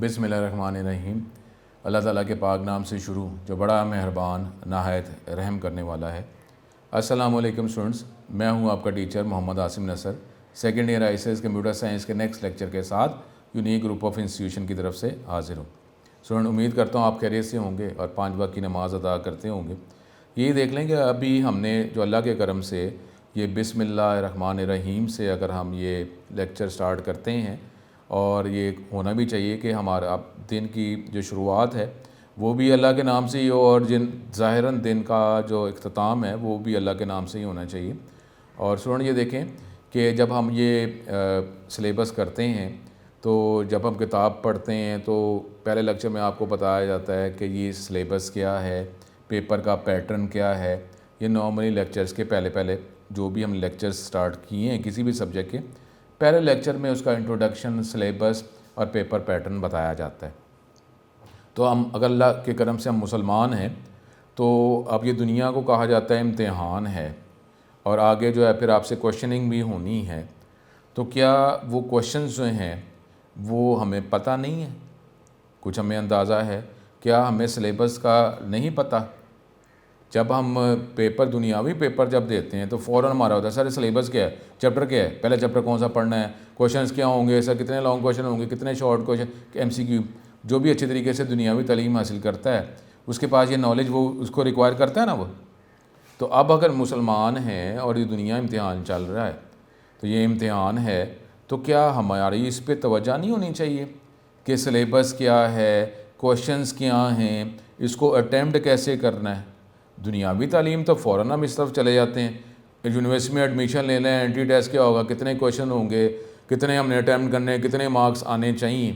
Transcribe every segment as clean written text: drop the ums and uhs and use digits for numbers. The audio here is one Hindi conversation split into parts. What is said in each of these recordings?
बिस्मिल्लाहिर्रहमानिर्रहीम। अल्लाह ताला के पाक नाम से शुरू जो बड़ा मेहरबान नहायत रहम करने वाला है। अस्सलाम वालेकुम स्टूडेंट्स, मैं हूं आपका teacher Mohammad Asim Nasar, second year ICS computer science के नेक्स्ट लेक्चर के साथ यूनिक ग्रुप ऑफ इंस्टीट्यूशन की तरफ से हाजिर हूँ। स्टूडेंट, उम्मीद करता हूँ आप खैरियत से होंगे और 5 वक्त की नमाज़ अदा करते होंगे। यही देख लें कि अभी हमने जो अल्लाह के करम से ये बिस्मिल्लाहिर्रहमानिर्रहीम से अगर हम ये लेक्चर स्टार्ट करते हैं, और ये होना भी चाहिए कि हमारा दिन की जो शुरुआत है वो भी अल्लाह के नाम से ही हो, और ज़ाहिरन दिन का जो इख्तिताम है वो भी अल्लाह के नाम से ही होना चाहिए। और स्टूडेंट, ये देखें कि जब हम ये सिलेबस करते हैं तो जब हम किताब पढ़ते हैं तो पहले लेक्चर में आपको बताया जाता है कि ये सिलेबस क्या है, पेपर का पैटर्न क्या है। ये नॉर्मली लेक्चर्स के पहले जो भी हम लेक्चर्स स्टार्ट किए हैं किसी भी सब्जेक्ट के पहले लेक्चर में उसका इंट्रोडक्शन, सिलेबस और पेपर पैटर्न बताया जाता है। तो हम अगर अल्लाह के करम से हम मुसलमान हैं तो अब ये दुनिया को कहा जाता है इम्तिहान है, और आगे जो है फिर आपसे क्वेश्चनिंग भी होनी है। तो क्या वो क्वेश्चंस जो हैं वो हमें पता नहीं है? कुछ हमें अंदाज़ा है, क्या हमें सिलेबस का नहीं पता? जब हम दुनियावी पेपर जब देते हैं तो फ़ौरन हमारा होता है सर सिलेबस क्या है, चैप्टर क्या है, पहला चैप्टर कौन सा पढ़ना है, क्वेश्चंस क्या होंगे सर, कितने लॉन्ग क्वेश्चन होंगे, कितने शॉर्ट क्वेश्चन, एमसीक्यू। जो भी अच्छे तरीके से दुनियावी तालीम हासिल करता है उसके पास ये नॉलेज वो उसको रिक्वायर करता है ना वो। तो अब अगर मुसलमान हैं और ये दुनिया इम्तिहान चल रहा है, तो ये इम्तिहान है, तो क्या हमारी इस पर तवज्जो नहीं होनी चाहिए कि सिलेबस क्या है, क्वेश्चंस क्या हैं, इसको अटैम्प्ट कैसे करना है? दुनियावी तालीम तो फ़ौरन हम इस तरफ चले जाते हैं। यूनिवर्सिटी में एडमिशन ले लें, एंट्री टेस्ट क्या होगा, कितने क्वेश्चन होंगे, कितने हमने अटैम्प्ट करने हैं, कितने मार्क्स आने चाहिए।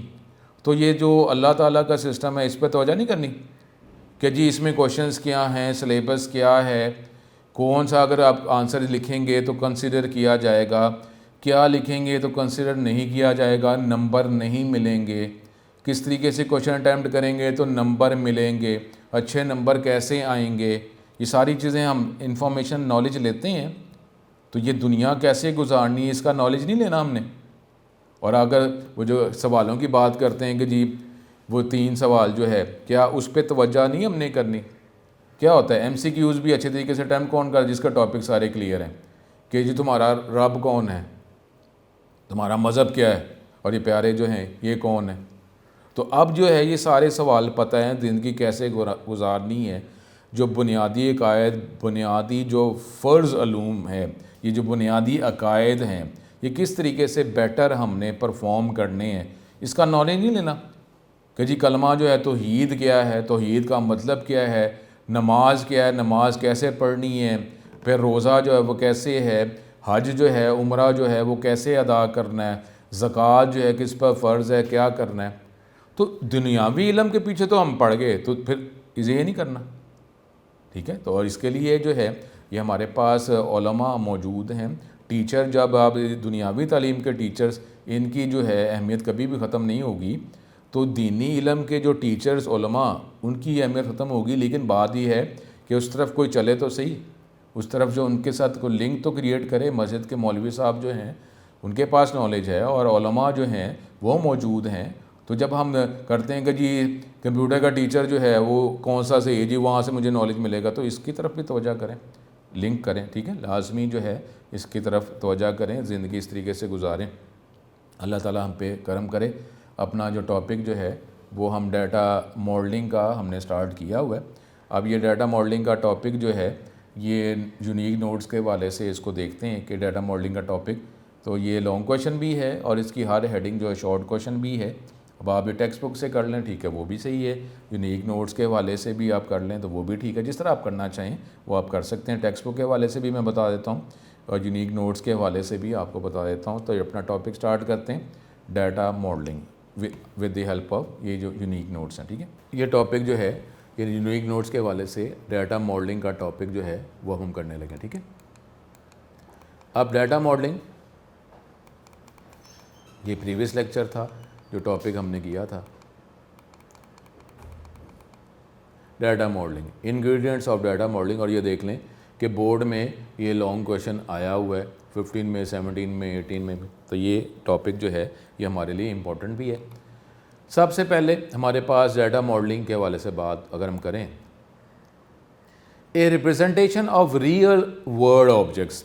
तो ये जो अल्लाह ताला का सिस्टम है इस पर तवज्जो नहीं करनी कि जी इसमें क्वेश्चंस क्या हैं, सिलेबस क्या है, कौन सा अगर आप आंसर लिखेंगे तो कंसिडर किया जाएगा, क्या लिखेंगे तो कंसिडर नहीं किया जाएगा, नंबर नहीं मिलेंगे, किस तरीके से क्वेश्चन अटैम्प्ट करेंगे तो नंबर मिलेंगे, अच्छे नंबर कैसे आएंगे, ये सारी चीज़ें हम इंफॉर्मेशन नॉलेज लेते हैं। तो ये दुनिया कैसे गुजारनी है इसका नॉलेज नहीं लेना हमने। और अगर वो जो सवालों की बात करते हैं कि जी वो 3 सवाल जो है क्या उस पर तवज्जो नहीं हमने करनी? क्या होता है एमसीक्यूज़ भी अच्छे तरीके से अटैम्प्ट कौन कर, जिसका टॉपिक सारे क्लियर हैं कि जी तुम्हारा रब कौन है, तुम्हारा मज़हब क्या है, और ये प्यारे जो हैं ये कौन है। तो अब जो है ये सारे सवाल पता है ज़िंदगी कैसे गुजारनी है। जो बुनियादी अकायद, बुनियादी जो फ़र्ज़ अलूम है, ये जो बुनियादी अकायद हैं, ये किस तरीके से बेटर हमने परफॉर्म करने हैं, इसका नॉलेज नहीं लेना कि जी कलमा जो है तौहीद क्या है, तौहीद का मतलब क्या है, नमाज क्या है, नमाज कैसे पढ़नी है, फिर रोज़ा जो है वो कैसे है, हज जो है, उम्रा जो है वो कैसे अदा करना है, ज़कात जो है किस पर फ़र्ज़ है, क्या करना है। तो दुनियावी इल्म के पीछे तो हम पड़ गए, तो फिर इसे ये नहीं करना, ठीक है। तो और इसके लिए जो है ये हमारे पास उलमा मौजूद हैं। टीचर, जब आप दुनियावी तालीम के टीचर्स, इनकी जो है अहमियत कभी भी ख़त्म नहीं होगी, तो दीनी इल्म के जो टीचर्स उलमा, उनकी अहमियत ख़त्म होगी। लेकिन बात यह है कि उस तरफ कोई चले तो सही, उस तरफ जो उनके साथ कोई लिंक तो क्रिएट करे। मस्जिद के मौलवी साहब जो हैं उनके पास नॉलेज है और उलमा जो हैं वो मौजूद हैं। तो जब हम करते हैं कि जी कंप्यूटर का टीचर जो है वो कौन सा सही है जी, वहाँ से मुझे नॉलेज मिलेगा, तो इसकी तरफ भी तवज्जो करें, लिंक करें, ठीक है। लाजमी जो है इसकी तरफ तवज्जो करें, ज़िंदगी इस तरीके से गुजारें। अल्लाह ताला हम पे करम करे। अपना जो टॉपिक जो है वो हम डाटा मॉडलिंग का हमने स्टार्ट किया हुआ है। अब ये डाटा मॉडलिंग का टॉपिक जो है ये यूनिक नोट्स के हवाले से इसको देखते हैं कि डाटा मॉडलिंग का टॉपिक तो ये लॉन्ग क्वेश्चन भी है और इसकी हर हेडिंग जो है शॉर्ट क्वेश्चन भी है। अब आप ये टेक्स्ट बुक से कर लें, ठीक है, वो भी सही है। यूनिक नोट्स के हवाले से भी आप कर लें तो वो भी ठीक है। जिस तरह आप करना चाहें वो आप कर सकते हैं। टेक्स्ट बुक के हवाले से भी मैं बता देता हूँ और यूनिक नोट्स के हवाले से भी आपको बता देता हूँ। तो अपना टॉपिक स्टार्ट करते हैं, data modelling with the help of ये जो यूनिक नोट्स हैं, ठीक है। ये टॉपिक जो है ये यूनिक नोट्स के हवाले से डाटा मॉडलिंग का टॉपिक जो है वो हम करने लगे, ठीक है। अब डाटा मॉडलिंग ये प्रीवियस लेक्चर था जो टॉपिक हमने किया था, data modelling, ingredients of data modelling. और ये देख लें कि बोर्ड में ये लॉन्ग क्वेश्चन आया हुआ है 15 में, 17 में, 18 में भी। तो ये टॉपिक जो है ये हमारे लिए इम्पोर्टेंट भी है। सबसे पहले हमारे पास डाटा मॉडलिंग के हवाले से बात अगर हम करें, ए representation of real world objects.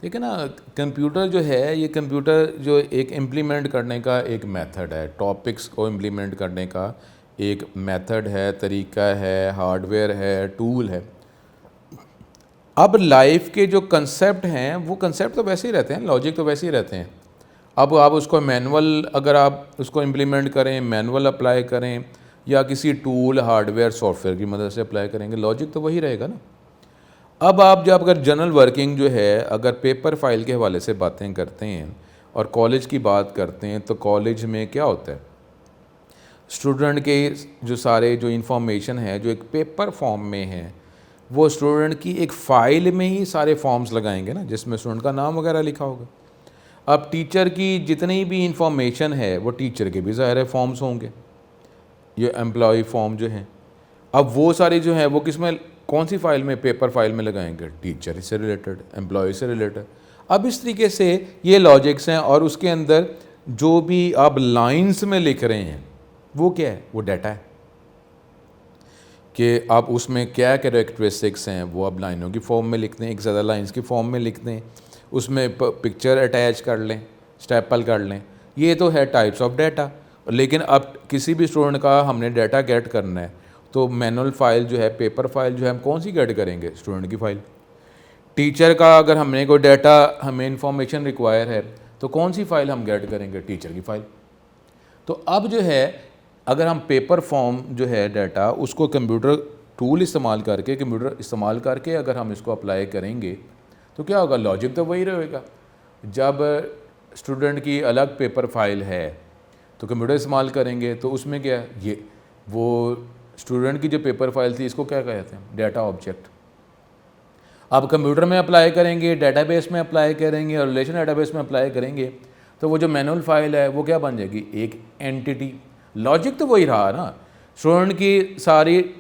ठीक है ना, कंप्यूटर जो है, ये कंप्यूटर जो एक इम्प्लीमेंट करने का एक मेथड है, टॉपिक्स को इम्प्लीमेंट करने का एक मेथड है, तरीका है, हार्डवेयर है, टूल है। अब लाइफ के जो कंसेप्ट हैं वो कंसेप्ट तो वैसे ही रहते हैं, लॉजिक तो वैसे ही रहते हैं। अब आप उसको मैनुअल, अगर आप उसको इम्प्लीमेंट करें, मैनुअल अप्लाई करें या किसी टूल, हार्डवेयर, सॉफ्टवेयर की मदद से अप्लाई करेंगे, लॉजिक तो वही रहेगा ना। अब आप जब अगर जनरल वर्किंग जो है, अगर पेपर फाइल के हवाले से बातें करते हैं और कॉलेज की बात करते हैं, तो कॉलेज में क्या होता है, स्टूडेंट के जो सारे जो इन्फॉर्मेशन है जो एक पेपर फॉर्म में है, वो स्टूडेंट की एक फ़ाइल में ही सारे फॉर्म्स लगाएंगे ना, जिसमें स्टूडेंट का नाम वगैरह लिखा होगा। अब टीचर की जितनी भी इंफॉर्मेशन है वो टीचर के भी ज़ाहिर है फॉर्म्स होंगे, ये एम्प्लॉय फॉर्म जो हैं। अब वो सारे जो हैं वो किस में, कौन सी फाइल में, पेपर फाइल में लगाएंगे, टीचर से रिलेटेड, एम्प्लॉय से रिलेटेड। अब इस तरीके से ये लॉजिक्स हैं, और उसके अंदर जो भी आप लाइंस में लिख रहे हैं वो क्या है, वो डाटा है कि आप उसमें क्या कैरेक्टरिस्टिक्स हैं वो आप लाइनों की फॉर्म में लिखते हैं, एक ज़्यादा लाइंस की फॉर्म में लिखते हैं, उसमें पिक्चर अटैच कर लें, स्टेपल कर लें, ये तो है टाइप्स ऑफ डाटा। लेकिन अब किसी भी स्टूडेंट का हमने डाटा गेट करना है, तो मैनुअल फाइल जो है, पेपर फाइल जो है, हम कौन सी गेट करेंगे, स्टूडेंट की फ़ाइल। टीचर का अगर हमने कोई डाटा, हमें इंफॉर्मेशन रिक्वायर है, तो कौन सी फ़ाइल हम गेट करेंगे, टीचर की फ़ाइल। तो अब जो है, अगर हम पेपर फॉर्म जो है डाटा, उसको कंप्यूटर टूल इस्तेमाल करके, कंप्यूटर इस्तेमाल करके अगर हम इसको अप्लाई करेंगे, तो क्या होगा, लॉजिक तो वही रहेगा। जब स्टूडेंट की अलग पेपर फाइल है तो कंप्यूटर इस्तेमाल करेंगे, तो उसमें क्या है, ये वो स्टूडेंट की जो पेपर फाइल थी, इसको क्या कहते हैं, डाटा ऑब्जेक्ट। अब कंप्यूटर में अप्लाई करेंगे, डाटाबेस में अप्लाई करेंगे और रिलेशन डाटाबेस में अप्लाई करेंगे, तो वो जो मैनुअल फाइल है वो क्या बन जाएगी, एक एंटिटी। लॉजिक तो वही रहा ना, स्टूडेंट की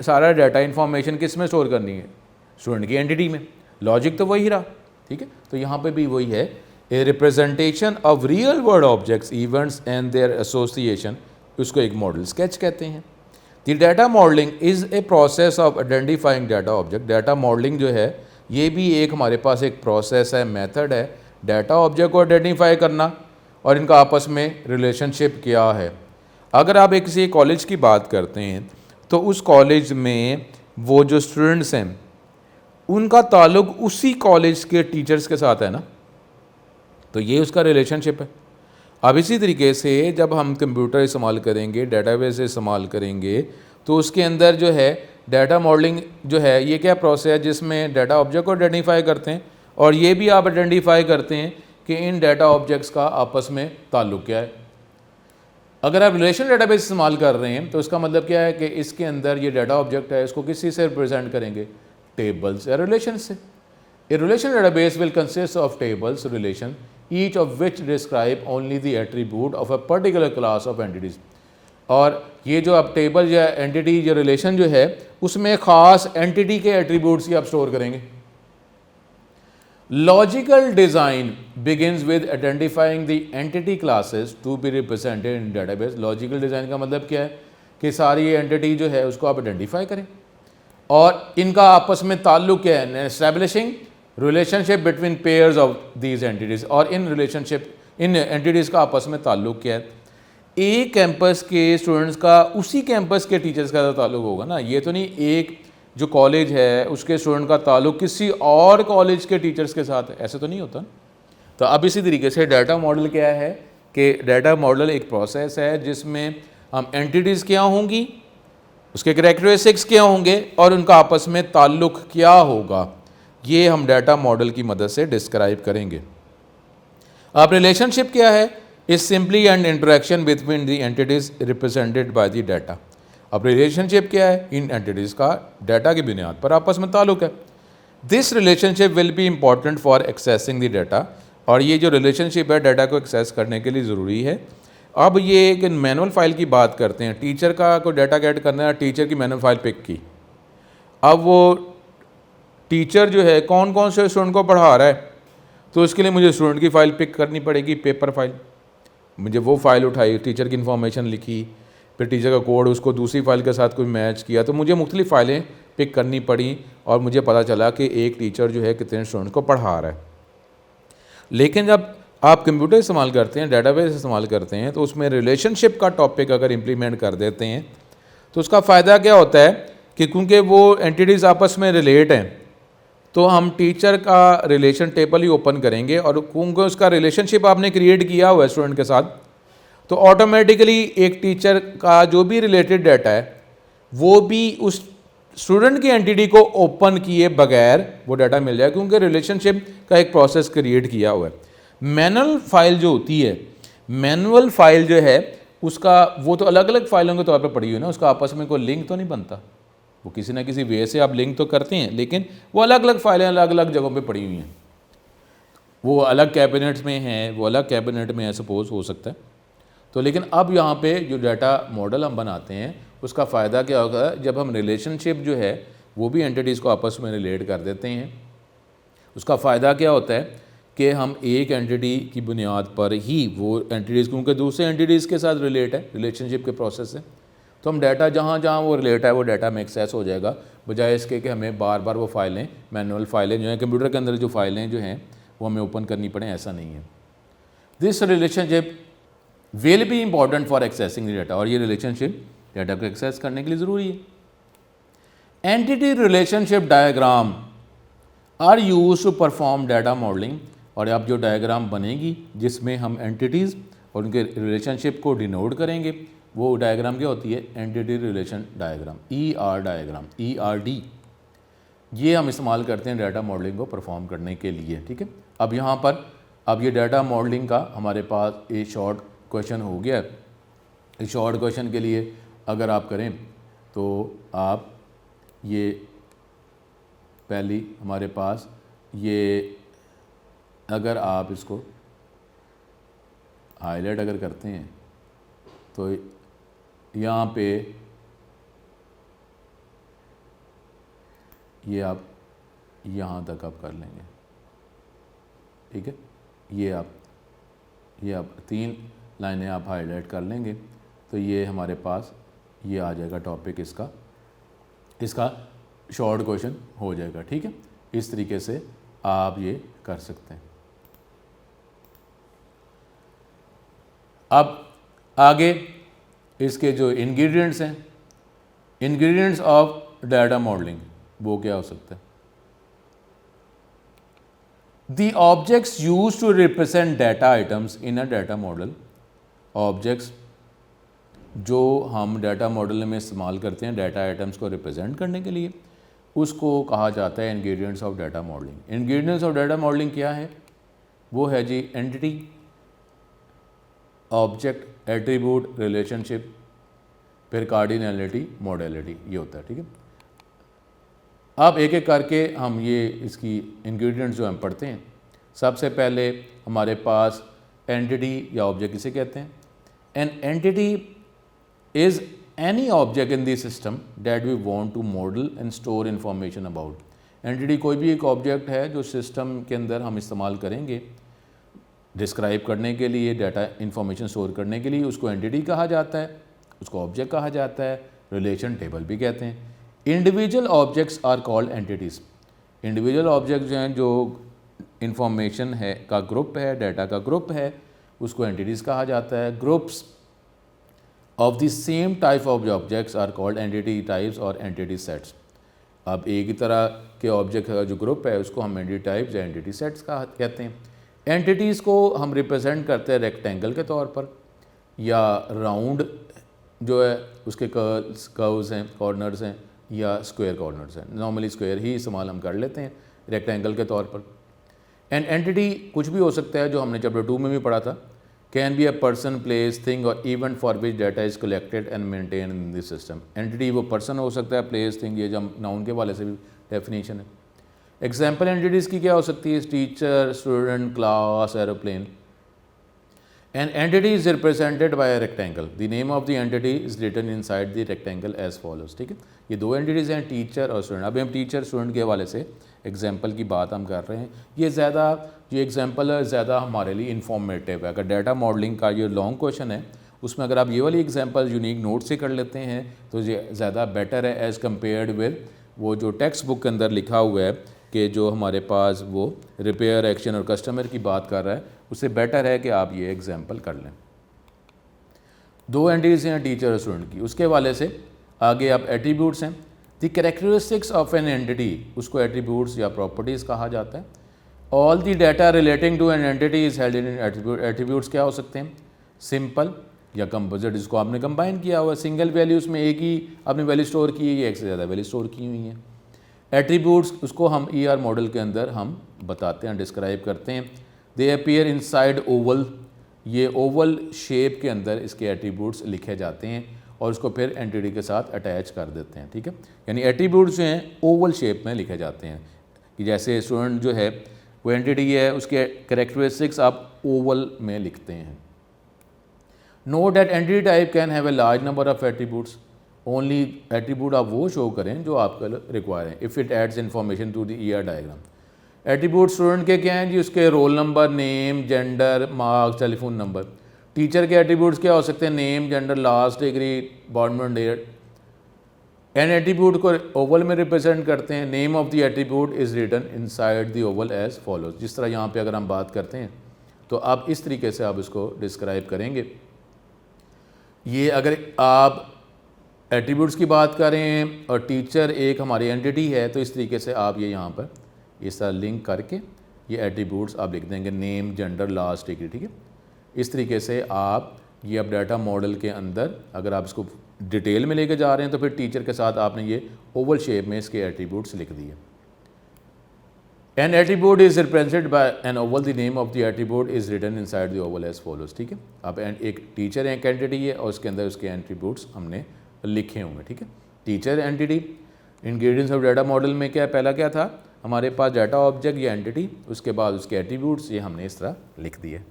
सारा डाटा इन्फॉर्मेशन किस में स्टोर करनी है, स्टूडेंट की एंटिटी में, लॉजिक तो वही रहा। ठीक है, तो यहाँ पे भी वही है, a representation of real world objects, events and their association, उसको एक मॉडल स्केच कहते हैं। The data modelling is a process of identifying data object. Data modelling जो है ये भी एक हमारे पास एक प्रोसेस है, मेथड है, डाटा ऑब्जेक्ट को आइडेंटिफाई करना और इनका आपस में रिलेशनशिप क्या है। अगर आप एक किसी कॉलेज की बात करते हैं, तो उस कॉलेज में वो जो स्टूडेंट्स हैं उनका ताल्लुक उसी कॉलेज के टीचर्स के साथ है ना, तो ये उसका रिलेशनशिप है। अब इसी तरीके से जब हम कंप्यूटर इस्तेमाल करेंगे, डेटाबेस इस्तेमाल करेंगे, तो उसके अंदर जो है डाटा मॉडलिंग जो है, ये क्या प्रोसेस है जिसमें डाटा ऑब्जेक्ट को आइडेंटिफाई करते हैं, और ये भी आप आइडेंटिफाई करते हैं कि इन डाटा ऑब्जेक्ट्स का आपस में ताल्लुक क्या है। अगर आप रिलेशन डेटाबेस इस्तेमाल कर रहे हैं, तो इसका मतलब क्या है कि इसके अंदर ये डाटा ऑब्जेक्ट है, इसको किस चीज़ से रिप्रेजेंट करेंगे, टेबल्स या रिलेशन से। A relation database will consist of tables, relation, each of which describe only the attribute of a particular class of entities। और ये जो आप टेबल या एंटिटी या रिलेशन जो है, उसमें ख़ास एंटिटी के एट्रीब्यूट्स ही आप स्टोर करेंगे। Logical design begins with identifying the entity classes to be represented in database. Logical design का मतलब क्या है कि सारी एंटिटी जो है उसको आप आइडेंटिफाई करें और इनका आपस में ताल्लुक क्या है, establishing relationship between pairs of these entities. और इन रिलेशनशिप, इन एंटिटीज़ का आपस में ताल्लुक क्या है, एक कैंपस के स्टूडेंट्स का उसी कैंपस के टीचर्स का ताल्लुक होगा ना। ये तो नहीं एक जो कॉलेज है उसके स्टूडेंट का ताल्लुक किसी और कॉलेज के टीचर्स के साथ है, ऐसे तो नहीं होता। तो अब इसी तरीके से डाटा मॉडल क्या है कि डाटा मॉडल एक प्रोसेस है जिसमें हम एंटिटीज़ क्या होंगी, उसके कैरेक्टरिस्टिक्स क्या होंगे और उनका आपस में ताल्लुक क्या होगा, ये हम डाटा मॉडल की मदद से डिस्क्राइब करेंगे। अब रिलेशनशिप क्या है, is simply and interaction between the entities represented by the data. अब रिलेशनशिप क्या है, इन एंटिटीज़ का डाटा की बुनियाद पर आपस में ताल्लुक है। This relationship will be important for accessing the data. और ये जो रिलेशनशिप है डाटा को एक्सेस करने के लिए ज़रूरी है। अब ये एक मैनुअल फाइल की बात करते हैं, टीचर का कोई डाटा गेट करना है, टीचर की मैनुअल फाइल पिक की। अब वो टीचर जो है कौन कौन से स्टूडेंट को पढ़ा रहा है, तो इसके लिए मुझे स्टूडेंट की फ़ाइल पिक करनी पड़ेगी, पेपर फाइल। मुझे वो फ़ाइल उठाई, टीचर की इन्फॉर्मेशन लिखी, फिर टीचर का कोड उसको दूसरी फाइल के साथ कोई मैच किया, तो मुझे मुख्तलिफ़ फ़ाइलें पिक करनी पड़ी और मुझे पता चला कि एक टीचर जो है कितने स्टूडेंट को पढ़ा रहा है। लेकिन जब आप कंप्यूटर इस्तेमाल करते हैं, डेटाबेस इस्तेमाल करते हैं, तो उसमें रिलेशनशिप का टॉपिक अगर इम्प्लीमेंट कर देते हैं तो उसका फ़ायदा क्या होता है कि क्योंकि वो एंटिटीज़ आपस में रिलेट हैं, तो हम टीचर का रिलेशन टेबल ही ओपन करेंगे और क्योंकि उसका रिलेशनशिप आपने क्रिएट किया हुआ है स्टूडेंट के साथ, तो ऑटोमेटिकली एक टीचर का जो भी रिलेटेड डाटा है वो भी उस स्टूडेंट की एंटिटी को ओपन किए बगैर वो डाटा मिल जाए, क्योंकि रिलेशनशिप का एक प्रोसेस क्रिएट किया हुआ है। मैनुअल फाइल जो होती है, मैनुअल फाइल जो है उसका वो तो अलग अलग फाइलों के तौर पर पड़ी हुई है ना, उसका आपस में कोई लिंक तो नहीं बनता, वो किसी ना किसी वे से आप लिंक तो करते हैं, लेकिन वो अलग अलग फाइलें अलग अलग जगहों पे पड़ी हुई हैं। वो अलग कैबिनेट्स में हैं, वो अलग कैबिनेट में है, सपोज हो सकता है। तो लेकिन अब यहाँ पे जो डाटा मॉडल हम बनाते हैं उसका फ़ायदा क्या होगा, जब हम रिलेशनशिप जो है वो भी एंटिटीज़ को आपस में रिलेट कर देते हैं, उसका फ़ायदा क्या होता है कि हम एक एंटिटी की बुनियाद पर ही वो एंटिटीज़, क्योंकि दूसरे एंटिटीज़ के साथ रिलेट है रिलेशनशिप के प्रोसेस से, तो हम डाटा जहाँ जहाँ वो रिलेट है वो डाटा में एक्सेस हो जाएगा, बजाय इसके कि हमें बार बार वो फाइलें, मैनुअल फाइलें जो हैं कंप्यूटर के अंदर जो फाइलें जो हैं वो हमें ओपन करनी पड़े, ऐसा नहीं है। This relationship will be important for accessing the data, और ये रिलेशनशिप डाटा को एक्सेस करने के लिए ज़रूरी है। Entity relationship diagram are use to perform data modelling, और अब जो डायग्राम बनेगी जिसमें हम एंटिटीज़ और उनके रिलेशनशिप को डिनोट करेंगे, वो डायग्राम क्या होती है, entity relation diagram, diagram, ERD, ये हम इस्तेमाल करते हैं डाटा मॉडलिंग को परफॉर्म करने के लिए। ठीक है, अब यहाँ पर अब ये डाटा मॉडलिंग का हमारे पास एक शॉर्ट क्वेश्चन हो गया है। इस शॉर्ट क्वेश्चन के लिए अगर आप करें तो आप ये पहली हमारे पास ये, अगर आप इसको हाईलाइट अगर करते हैं तो यहाँ पे ये आप यहाँ तक आप कर लेंगे। ठीक है, ये आप 3 लाइनें आप हाईलाइट कर लेंगे तो ये हमारे पास ये आ जाएगा टॉपिक, इसका शॉर्ट क्वेश्चन हो जाएगा। ठीक है, इस तरीके से आप ये कर सकते हैं। अब आगे इसके जो इंग्रेडिएंट्स हैं, इंग्रेडिएंट्स ऑफ डाटा मॉडलिंग, वो क्या हो सकता है। The objects use to represent data items in a data model, objects जो हम डाटा मॉडल में इस्तेमाल करते हैं डाटा आइटम्स को रिप्रेजेंट करने के लिए, उसको कहा जाता है ingredients of data modelling. Ingredients of data modelling क्या है, वो है जी एंटिटी, ऑब्जेक्ट, एट्रीब्यूट, रिलेशनशिप, फिर कार्डिनैलिटी, मॉडलिटी, ये होता है। ठीक है, अब एक एक करके हम ये इसकी इंग्रेडिएंट्स जो हम पढ़ते हैं। सबसे पहले हमारे पास एंटिटी या ऑब्जेक्ट किसे कहते हैं। An entity is any object in the system that we want to model and store information about. Entity कोई भी एक ऑब्जेक्ट है जो सिस्टम के अंदर हम इस्तेमाल करेंगे डिस्क्राइब करने के लिए, डाटा इन्फॉर्मेशन स्टोर करने के लिए, उसको एंटिटी कहा जाता है, उसको ऑब्जेक्ट कहा जाता है, रिलेशन टेबल भी कहते हैं। Individual objects are called entities. Individual object जो हैं, जो इन्फॉर्मेशन है का ग्रुप है, डाटा का ग्रुप है, उसको एंटिटीज़ कहा जाता है। Groups of the same type of objects are called entity types और एंटिटी सेट्स। अब एक ही तरह के ऑब्जेक्ट का जो ग्रुप है उसको हम एंटिटी टाइप्स या एंटिटी सेट्स का कहते हैं। एंटिटीज़ को हम रिप्रेजेंट करते हैं रेक्टेंगल के तौर पर, या राउंड जो है उसके कर्व्स हैं, कॉर्नर्स हैं, या स्क्वायर कॉर्नर्स हैं। नॉर्मली स्क्वायर ही इस्तेमाल हम कर लेते हैं रेक्टेंगल के तौर पर। एंड एंटिटी कुछ भी हो सकता है, जो हमने चैप्टर 2 में भी पढ़ा था, can be a person, place, thing और event for which data is collected and maintain in this system. Entity वो पर्सन हो सकता है, प्लेस, थिंग, ये जब नाउन के वाले से भी डेफिनेशन है। एग्जाम्पल एंटिटीज़ की क्या हो सकती है, teacher, student, class, aeroplane. An entity is represented by a rectangle. The name of the entity is written inside the rectangle as follows. ठीक है, ये दो एंटिटीज़ हैं, टीचर और स्टूडेंट। अभी हम टीचर स्टूडेंट के हवाले से एग्जाम्पल की बात हम कर रहे हैं। ये एग्जाम्पल ज़्यादा हमारे लिए इंफॉर्मेटिव है। अगर डाटा मॉडलिंग का ये लॉन्ग क्वेश्चन है उसमें अगर आप ये वाली एग्जांपल यूनिक नोट से कर लेते हैं तो ये ज़्यादा बेटर है एज़ कम्पेयर्ड विद वो जो टेक्स्ट बुक के अंदर लिखा हुआ है कि जो हमारे पास वो रिपेयर एक्शन और कस्टमर की बात कर रहा है, उससे बेटर है कि आप ये एग्जांपल कर लें। दो एंटिटीज़ हैं टीचर और स्टूडेंट की, उसके वाले से आगे आप एट्रीब्यूट्स हैं। The characteristics of an entity, उसको एट्रीब्यूट्स या प्रॉपर्टीज़ कहा जाता है। All the data relating to an entity is held in attribute. Attributes क्या हो सकते हैं? सिंपल या कंपोजिट, जिसको आपने कंबाइन किया हुआ है। सिंगल वैल्यूज़ में एक ही आपने वैल्यू स्टोर की है या एक से ज़्यादा वैल्यू स्टोर की हुई हैं। एट्रीब्यूट्स उसको हम ER मॉडल के अंदर हम बताते हैं, डिस्क्राइब करते हैं। दे अपीयर इनसाइड ओवल, ये ओवल शेप के अंदर इसके एट्रीब्यूट्स लिखे जाते हैं और उसको फिर एंटिटी के साथ अटैच कर देते हैं, ठीक है। यानी एट्रीब्यूट्स जो हैं ओवल शेप में लिखे जाते हैं कि जैसे स्टूडेंट जो है वो एंटिटी है, उसके कैरेक्टरिस्टिक्स आप ओवल में लिखते हैं। Note that entity type can have a large number of attributes. Only attribute आप वो शो करें जो आपका रिक्वायर है। If it adds information to the ER diagram. Attribute student के क्या हैं जी? उसके role number, name, gender, marks, telephone number. Teacher के एट्रीब्यूट्स क्या हो सकते हैं? Name, gender, last degree, appointment date. An attribute को ओवल में रिप्रेजेंट करते हैं। Name of the attribute is written inside the oval as follows. जिस तरह यहाँ पे अगर हम बात करते हैं तो आप इस तरीके से आप इसको डिस्क्राइब करेंगे। ये अगर आप एट्रीब्यूट्स की बात करें और टीचर एक हमारी एंटिटी है तो इस तरीके से आप ये यहाँ पर इस तरह लिंक करके ये एट्रीब्यूट्स आप लिख देंगे, नेम, जेंडर, लास्ट डिग्री, ठीक है। इस तरीके से आप ये अब डाटा मॉडल के अंदर अगर आप इसको डिटेल में लेके जा रहे हैं तो फिर टीचर के साथ आपने ये ओवल शेप में इसके एट्रीब्यूट्स लिख दिए। An attribute is represented by an oval, the name of the attribute is written inside the oval as follows, ठीक है। अब एक टीचर है, एक एंटिटी है और उसके अंदर उसके एट्रीब्यूट्स हमने लिखे होंगे, ठीक है। Teacher entity, ingredients of data model में क्या पहला क्या था हमारे पास? डाटा ऑब्जेक्ट या एंटिटी, उसके बाद उसके एट्रीब्यूट्स, ये हमने इस तरह लिख दिए।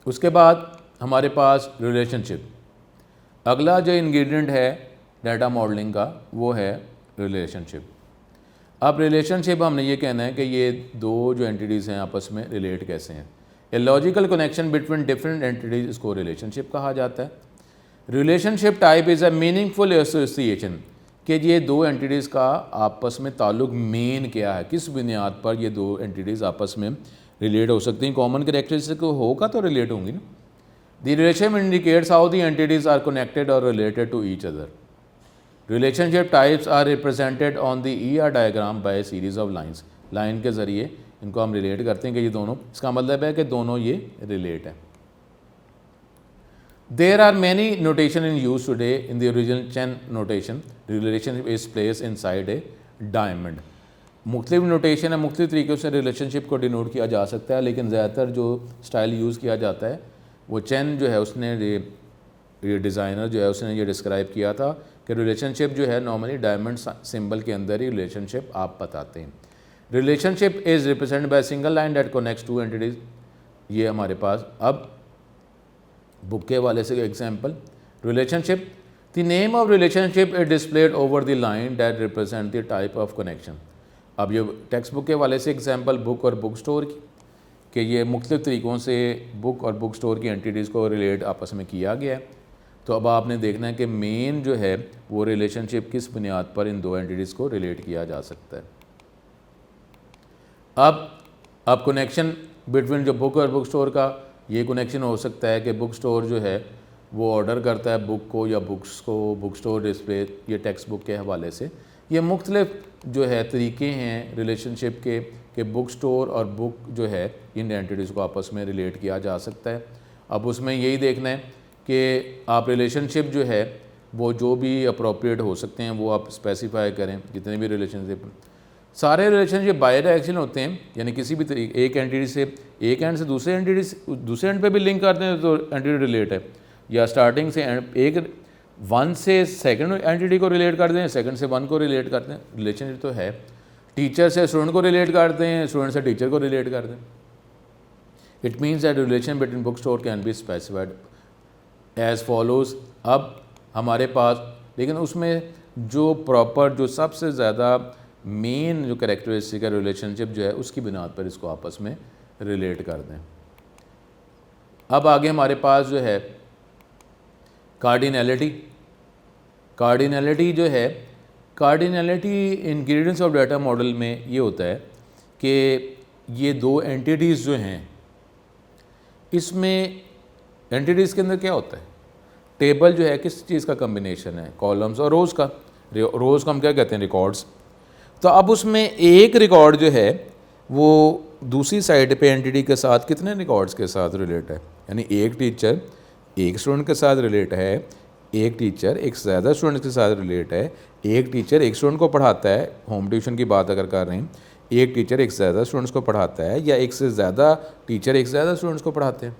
उसके बाद हमारे पास रिलेशनशिप। अगला जो इंग्रेडिएंट है डाटा मॉडलिंग का वो है रिलेशनशिप। अब रिलेशनशिप हमने ये कहना है कि ये दो जो एंटिटीज़ हैं आपस में रिलेट कैसे हैं। A logical connection between different entities, इसको रिलेशनशिप कहा जाता है। Relationship type is a meaningful association, कि ये दो एंटिटीज़ का आपस में ताल्लुक मेन क्या है, किस बुनियाद पर ये दो एंटिटीज़ आपस में रिलेट हो सकती हैं। कॉमन कैरेक्टरिस्टिक होगा तो रिलेट होंगी ना। The relationship indicates how the entities are connected और related to each other. Relationship types are represented on the ER diagram by series of lines. Line के ज़रिए इनको हम रिलेट करते हैं कि ये दोनों, इसका मतलब है कि दोनों ये रिलेट है। There are many notation in use today. In the original Chen notation, relationship is placed inside a diamond. मुख्तलिफ नोटेशन है, मुख्तलिफ तरीक़ों से रिलेशनशिप को डिनोट किया जा सकता है, लेकिन ज़्यादातर जो स्टाइल यूज़ किया जाता है वो चेन जो है उसने ये डिज़ाइनर जो है उसने ये डिस्क्राइब किया था कि रिलेशनशिप जो है नॉर्मली डायमंड सिंबल के अंदर ही रिलेशनशिप आप बताते हैं। Relationship is represented by single line that connects two entities. ये हमारे पास अब बुक के वाले से example. Relationship, the name of relationship is displayed over the line that represent the type of connection. अब ये टेक्स्ट बुक के वाले से एग्जाम्पल बुक और बुक स्टोर की, कि ये मुख्तलिफ तरीक़ों से बुक और बुक स्टोर की एंटिटीज़ को रिलेट आपस में किया गया है। तो अब आपने देखना है कि मेन जो है वो रिलेशनशिप किस बुनियाद पर इन दो एंटिटीज़ को रिलेट किया जा सकता है। अब कनेक्शन बिटवीन जो बुक और बुक स्टोर का ये कनेक्शन हो सकता है कि बुक स्टोर जो है वो ऑर्डर करता है बुक को या बुक्स को, बुक स्टोर डिस्प्ले ये टेक्स्ट बुक के हवाले से। ये मुख्तलिफ जो है तरीके हैं रिलेशनशिप के कि बुक स्टोर और बुक जो है इन एंटिटीज़ को आपस में रिलेट किया जा सकता है। अब उसमें यही देखना है कि आप रिलेशनशिप जो है वो जो भी अप्रोप्रिएट हो सकते हैं वो आप स्पेसिफाई करें। जितने भी रिलेशनशिप, सारे रिलेशनशिप बाय डायरेक्शन होते हैं, यानी किसी भी तरीके एक एंटिटी से एक एंड से दूसरे एंटिटी दूसरे एंड पे भी लिंक करते हैं तो एंटिटी रिलेट है, या स्टार्टिंग से एक वन से सेकंड एंटिटी को रिलेट करते हैं, सेकंड से वन को रिलेट करते हैं। रिलेशनशिप तो है, टीचर से स्टूडेंट को रिलेट करते हैं, स्टूडेंट से टीचर को रिलेट करते हैं। It means that relation between book store can be specified as follows. अब हमारे पास लेकिन उसमें जो प्रॉपर जो सबसे ज़्यादा मेन जो कैरेक्टरिस्टिक है रिलेशनशिप जो है उसकी बुनियाद पर इसको आपस में रिलेट कर दें। अब आगे हमारे पास जो है कार्डिनैलिटी। कार्डिनैलिटी जो है, cardinality ingredients of data model में ये होता है कि ये दो एंटिटीज़ जो हैं, इसमें एंटिटीज़ के अंदर क्या होता है, टेबल जो है किस चीज़ का कम्बिनेशन है, कॉलम्स और रोज़ का। रोज़ को हम क्या कहते हैं, रिकॉर्ड्स। तो अब उसमें एक रिकॉर्ड जो है वो दूसरी साइड पे एंटिटी के साथ कितने रिकॉर्ड्स के साथ रिलेट है, यानी एक टीचर एक स्टूडेंट के साथ रिलेट है, एक टीचर एक से ज़्यादा स्टूडेंट के साथ रिलेट है, एक टीचर एक स्टूडेंट को पढ़ाता है, होम ट्यूशन की बात अगर कर रहे हैं, एक टीचर एक से ज़्यादा स्टूडेंट्स को पढ़ाता है, या एक से ज़्यादा टीचर एक से ज़्यादा स्टूडेंट्स को पढ़ाते हैं।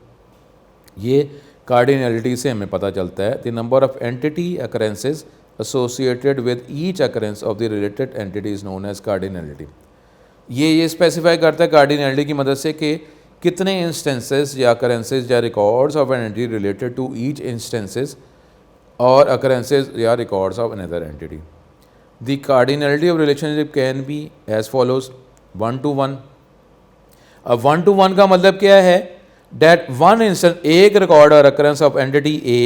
ये कार्डिनैलिटी से हमें पता चलता है। The number of entity occurrences associated with each occurrence of the related entity is known as cardinality. ये स्पेसिफाई करता है कार्डिनैलिटी की मदद से कि कितने इंस्टेंसेस या अकरेंसेस या records of an entity related to each instances और अकरेंसेस या records of another entity. The cardinality of relationship can be as follows 1 to 1। अब 1 to 1 का मतलब क्या है, that one instance, एक रिकॉर्ड और occurrence of entity A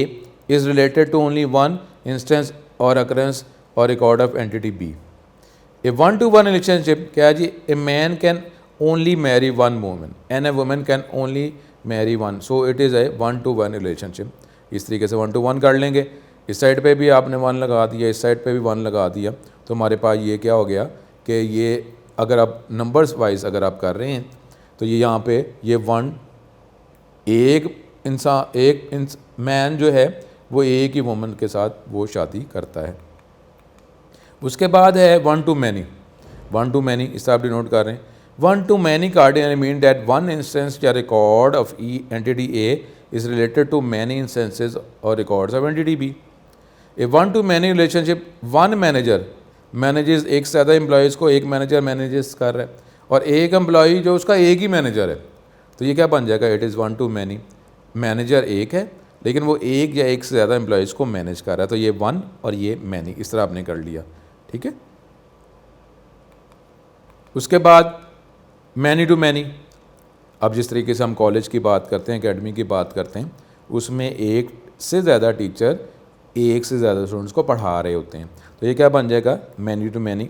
is related to only one instance or occurrence or record of entity B. A 1 to 1 relationship क्या है जी, a man can only marry one woman and a woman can only marry one, so it is a 1 to 1 relationship। इस तरीके से 1 to 1 कर लेंगे, इस साइड पे भी आपने 1 लगा दिया, इस साइड पे भी 1 लगा दिया, तो हमारे पास ये क्या हो गया कि ये अगर आप नंबर्स वाइज अगर आप कर रहे हैं तो ये यहाँ पे ये 1 एक इंसान मैन जो है वो एक ही वुमन के साथ वो शादी करता है। उसके बाद है 1 to many। 1 to many इस आप डिनोट कर रहे हैं। 1 to many cardinal mean that one instance या record of entity A is related to many instances और records of entity B. A 1 to many relationship, one manager manages एक से ज़्यादा एम्प्लॉयज़ को, एक मैनेजर मैनेजेस कर रहा है, और एक एम्प्लॉई जो उसका एक ही मैनेजर है, तो ये क्या बन जाएगा, it is 1 to many। Manager एक है लेकिन वो एक या एक से ज़्यादा एम्प्लॉयज़ को मैनेज कर रहा है, तो ये 1 और ये मैनी, इस तरह आपने कर लिया, ठीक है। उसके बाद मैनी टू मैनी। अब जिस तरीके से हम कॉलेज की बात करते हैं, एकेडमी की बात करते हैं, उसमें एक से ज़्यादा टीचर एक से ज़्यादा स्टूडेंट्स को पढ़ा रहे होते हैं, तो ये क्या बन जाएगा, many to many.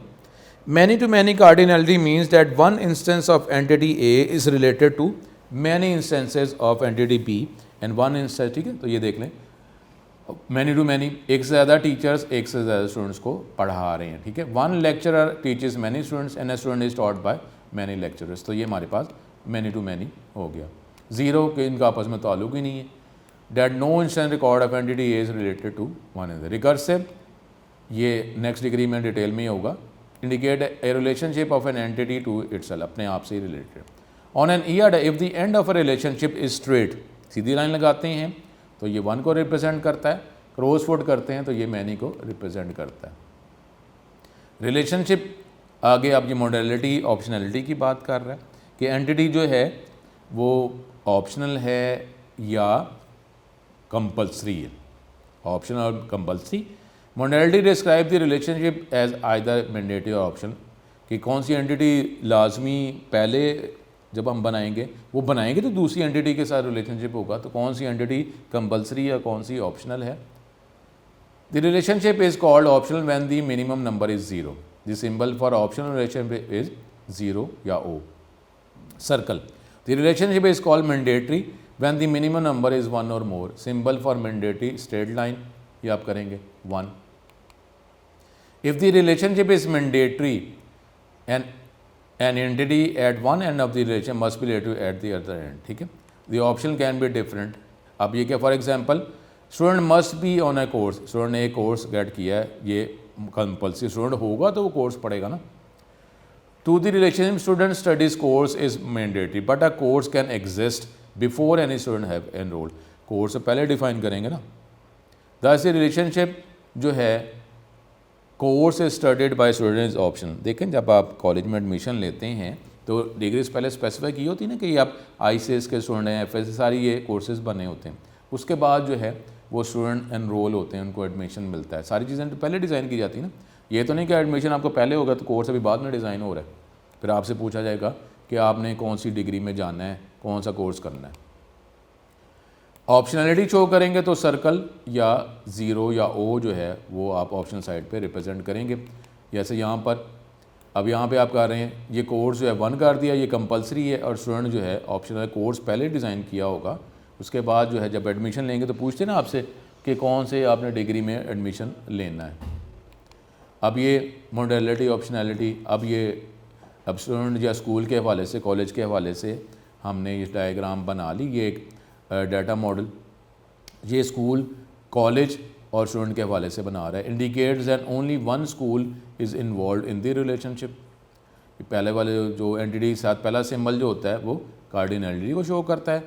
Many to many cardinality means that one instance of entity A is related to many instances of entity B and one instance, ठीक है। तो ये देख लें, मैनी टू मैनी, एक से ज़्यादा टीचर्स एक से ज़्यादा स्टूडेंट्स को पढ़ा रहे हैं, ठीक है। One lecturer teachers many students and a student is taught by many lecturers, तो ये हमारे पास मैनी टू मैनी हो गया। ज़ीरो के इनका आपस में ताल्लुक ही नहीं है। That no instant record of entity is related to one another. Recursive, ये नेक्स्ट डिग्री में डिटेल में ही होगा। Indicate a relationship of an entity to itself, अपने आप से ही related. On an ER if the end of a relationship is straight, सीधी लाइन लगाते हैं तो ये 1 को रिप्रेजेंट करता है, क्रॉस फुट करते हैं तो ये मैनी को रिप्रेजेंट करता है। रिलेशनशिप आगे आप ये मॉडलिटी ऑप्शनैलिटी की बात कर रहा है कि एंटिटी जो है वो ऑप्शनल है या कंपल्सरी है, ऑप्शनल और compulsory. Modality describe the relationship as either mandatory और ऑप्शन, कि कौन सी एंटिटी लाजमी पहले जब हम बनाएंगे वो बनाएंगे तो दूसरी एंटिटी के साथ रिलेशनशिप होगा, तो कौन सी एंटिटी कंपल्सरी या कौन सी ऑप्शनल है। The relationship is called optional when the minimum number is 0। The symbol for optional relationship is 0 या O। Circle, the relationship is called mandatory when the minimum number is 1 or more. Symbol for mandatory straight line, ये आप करेंगे 1। If the relationship is mandatory and an entity at one end of the relation must be related at the other end, ठीक है। the option can be different। अब ये क्या, for example student must be on A course, student ने एक कोर्स गेट किया है, ये कंपल्सरी स्टूडेंट होगा तो वो कोर्स पढ़ेगा ना। To the relationship student studies course is mandatory but a course can exist before any student have enrolled. Course पहले डिफाइन करेंगे ना। दस रिलेशनशिप जो है course is studied by student is option. देखें, जब आप कॉलेज में एडमिशन लेते हैं तो डिग्रीज पहले स्पेसिफाई की होती है ना कि आप ICS के स्टूडेंट हैं, FS, सारी ये कोर्सेज बने होते हैं। उसके बाद जो है वो स्टूडेंट एनरोल होते हैं, उनको एडमिशन मिलता है। सारी चीज़ें तो पहले डिज़ाइन की जाती है ना। ये तो नहीं कि एडमिशन आपको पहले होगा तो कोर्स अभी बाद में डिज़ाइन हो रहा है। फिर आपसे पूछा जाएगा कि आपने कौन सी डिग्री में जाना है, कौन सा कोर्स करना है। ऑप्शनैलिटी शो करेंगे तो सर्कल या ज़ीरो या ओ जो है वो आप ऑप्शनल साइड पे रिप्रेजेंट करेंगे। जैसे यहाँ पर अब यहाँ पे आप कर रहे हैं, ये कोर्स जो है 1 कर दिया, ये कंपलसरी है और स्टूडेंट जो है ऑप्शनल कोर्स पहले डिज़ाइन किया होगा। उसके बाद जो है जब एडमिशन लेंगे तो पूछते ना आपसे कि कौन से आपने डिग्री में एडमिशन लेना है। अब ये मॉडलिटी ऑप्शनैलिटी, अब स्टूडेंट या स्कूल के हवाले से, कॉलेज के हवाले से हमने ये डायग्राम बना ली। ये एक डाटा मॉडल ये स्कूल, कॉलेज और स्टूडेंट के हवाले से बना रहा है। Indicates that only one school is involve in the relationship. पहले वाले जो एंटिटी के साथ पहला सिंबल जो होता है वो कार्डिनलिटी को शो करता है,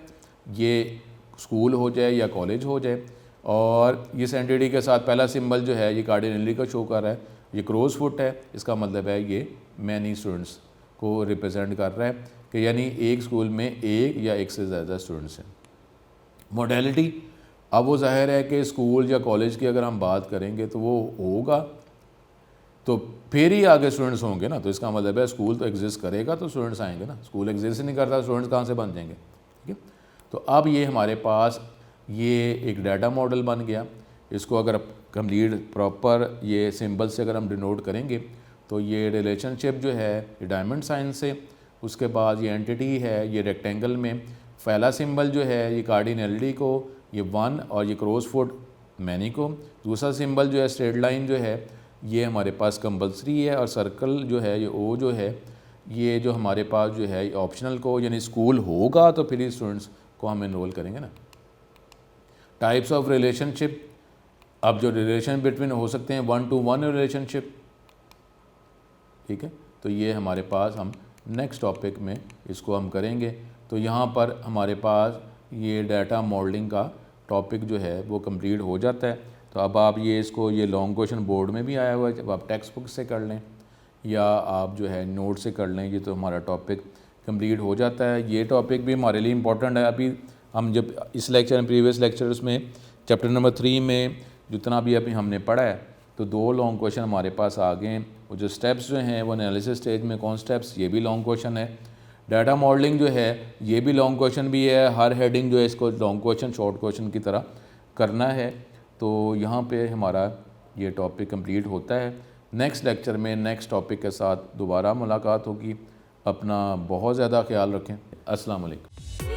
ये स्कूल हो जाए या कॉलेज हो जाए। और इस एंटिटी के साथ पहला सिंबल जो है ये कार्डिनलिटी को शो कर रहा है, ये क्रॉस फुट है, इसका मतलब है ये मैनी स्टूडेंट्स को रिप्रेजेंट कर रहा है कि यानी एक स्कूल में एक या एक से ज़्यादा स्टूडेंट्स हैं। मॉडलिटी, अब वो जाहिर है कि स्कूल या कॉलेज की अगर हम बात करेंगे तो वो होगा तो फिर ही आगे स्टूडेंट्स होंगे ना, तो इसका मतलब है स्कूल तो एग्जिस्ट करेगा तो स्टूडेंट्स आएंगे ना, स्कूल एग्जिस्ट नहीं करता स्टूडेंट्स कहाँ से बन जाएंगे। ठीक है, तो अब ये हमारे पास ये एक डाटा मॉडल बन गया। इसको अगर कंप्लीट प्रॉपर ये सिंबल से अगर हम डिनोट करेंगे तो ये रिलेशनशिप जो है ये डायमंड साइन से, उसके बाद ये एंटिटी है ये रेक्टेंगल में, पहला सिंबल जो है ये कार्डिनलिटी को, ये 1 और ये क्रॉस फुट मैनी को, दूसरा सिंबल जो है स्ट्रेट लाइन जो है ये हमारे पास कंपलसरी है, और सर्कल जो है ये ओ जो है ये जो हमारे पास जो है ऑप्शनल को, यानी स्कूल होगा तो फिर स्टूडेंट्स को हम इनरोल करेंगे ना। टाइप्स ऑफ रिलेशनशिप, अब जो रिलेशन बिटवीन हो सकते हैं 1 to 1 रिलेशनशिप। ठीक है, तो ये हमारे पास हम नेक्स्ट टॉपिक में इसको हम करेंगे। तो यहाँ पर हमारे पास ये डाटा मॉडलिंग का टॉपिक जो है वो कंप्लीट हो जाता है। तो अब आप ये इसको, ये लॉन्ग क्वेश्चन बोर्ड में भी आया हुआ है, जब आप टेक्स्ट बुक से कर लें या आप जो है नोट से कर लें, ये तो हमारा टॉपिक कंप्लीट हो जाता है। ये टॉपिक भी हमारे लिए इम्पोर्टेंट है। अभी हम जब इस लेक्चर में, प्रीवियस लेक्चर्स में चैप्टर नंबर 3 में जितना भी अभी हमने पढ़ा है तो 2 लॉन्ग क्वेश्चन हमारे पास आ गए हैं। वो जो स्टेप्स जो हैं वो एनालिसिस स्टेज में कौन स्टेप्स, ये भी लॉन्ग क्वेश्चन है। डाटा मॉडलिंग जो है ये भी लॉन्ग क्वेश्चन भी है, हर हेडिंग जो है इसको लॉन्ग क्वेश्चन शॉर्ट क्वेश्चन की तरह करना है। तो यहाँ पे हमारा ये टॉपिक कंप्लीट होता है। नेक्स्ट लेक्चर में नेक्स्ट टॉपिक के साथ दोबारा मुलाकात होगी। अपना बहुत ज़्यादा ख्याल रखें। अस्सलाम वालेकुम।